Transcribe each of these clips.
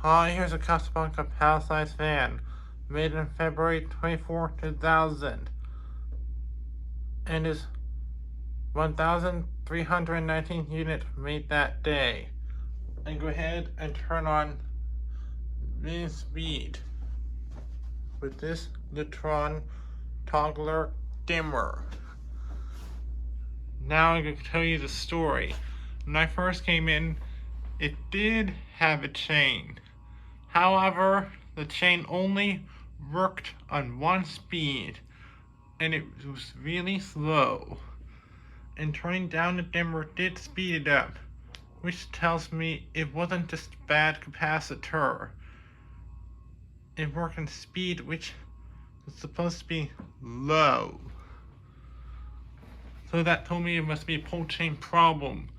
Hi, here's a Casablanca Palisades van, made on February 24, 2000, and is 1,319 units made that day. And go ahead and turn on main speed with this Lutron toggler dimmer. Now I'm going to tell you the story. When I first came in, it did have a chain. However, the chain only worked on one speed, and it was really slow. And turning down the dimmer did speed it up, which tells me it wasn't just a bad capacitor. It worked in speed which was supposed to be low. So that told me it must be a pull chain problem.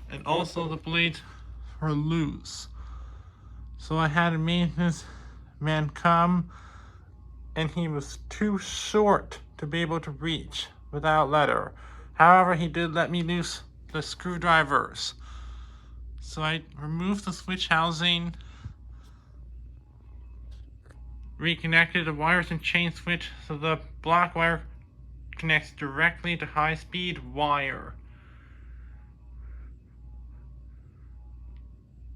And also the blades were loose. So I had a maintenance man come, and he was too short to be able to reach without ladder. However, he did let me loose the screwdrivers. So I removed the switch housing, reconnected the wires and chain switch so the black wire connects directly to high-speed wire.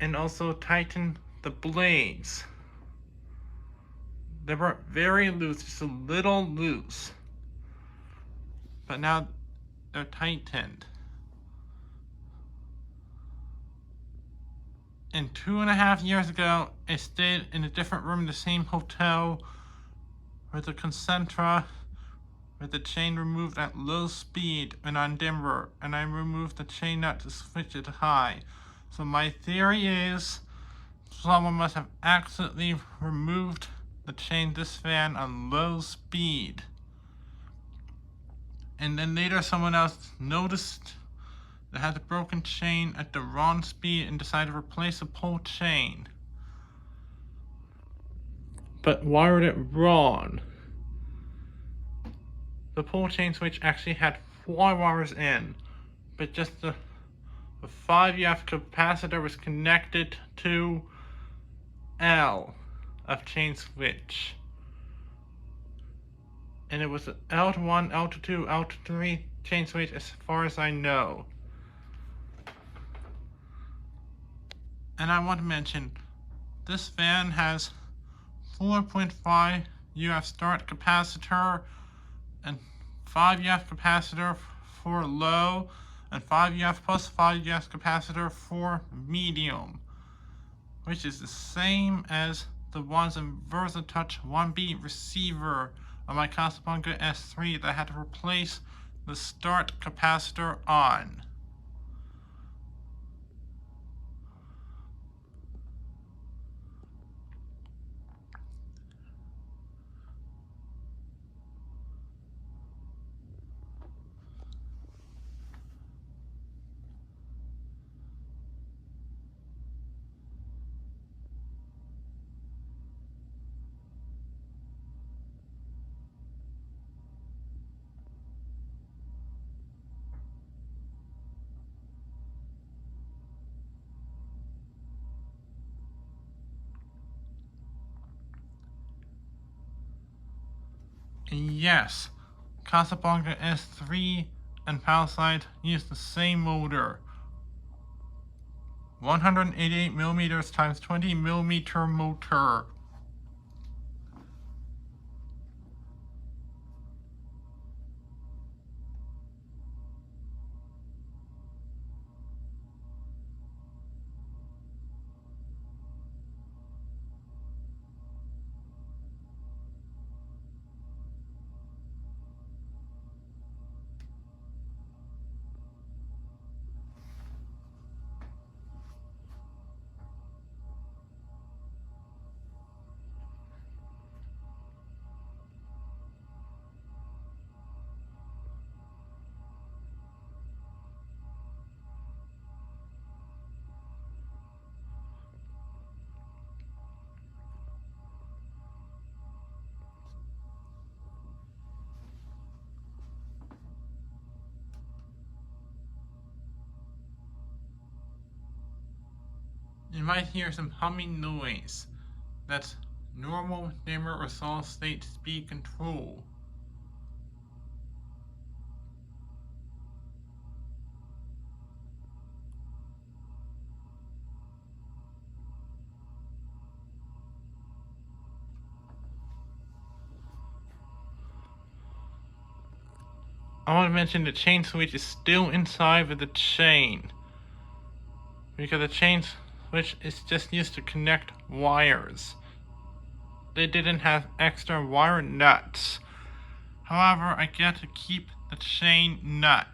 And also tighten the blades. They were very loose, just a little loose. But now they're tightened. And 2.5 years ago, I stayed in a different room in the same hotel with the Concentra, with the chain removed at low speed and on dimmer, and I removed the chain nut to switch it to high. So my theory is someone must have accidentally removed the chain this fan on low speed. And then later someone else noticed that had the broken chain at the wrong speed and decided to replace the pull chain, but wired it wrong. The pull chain switch actually had 4 wires in, but just the 5UF capacitor was connected to L of chain switch. And it was an L1, L2, L3 chain switch as far as I know. And I want to mention, this fan has 4.5 UF start capacitor and 5 UF capacitor for low, and 5 UF plus 5 UF capacitor for medium, which is the same as the ones in VersaTouch 1B receiver on my Casablanca S3 that I had to replace the start capacitor on. And yes, Casablanca S3 and Palisade use the same motor. 188 millimeters times 20 millimeter motor. you might hear some humming noise. That's normal dimmer or solid state speed control. I want to mention the chain switch is still inside of the chain, because the chain switch is just used to connect wires. They didn't have extra wire nuts. However, I get to keep the chain nut.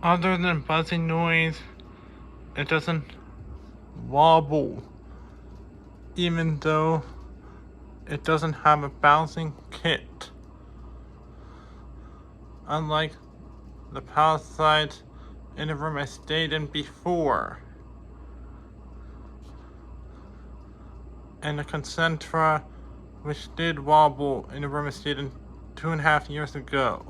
Other than buzzing noise, it doesn't wobble, even though it doesn't have a bouncing kit. Unlike the Palisades in the room I stayed in before, and the Concentra, which did wobble in the room I stayed in 2.5 years ago.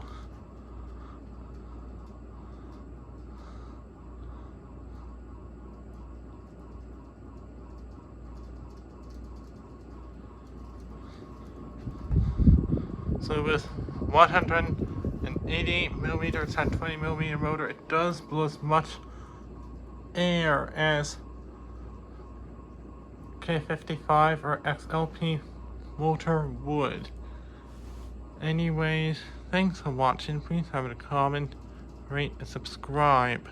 So with 180mm and 20mm motor, it does blow as much air as K55 or XLP motor would. Anyways, thanks for watching. Please have a comment, rate, and subscribe.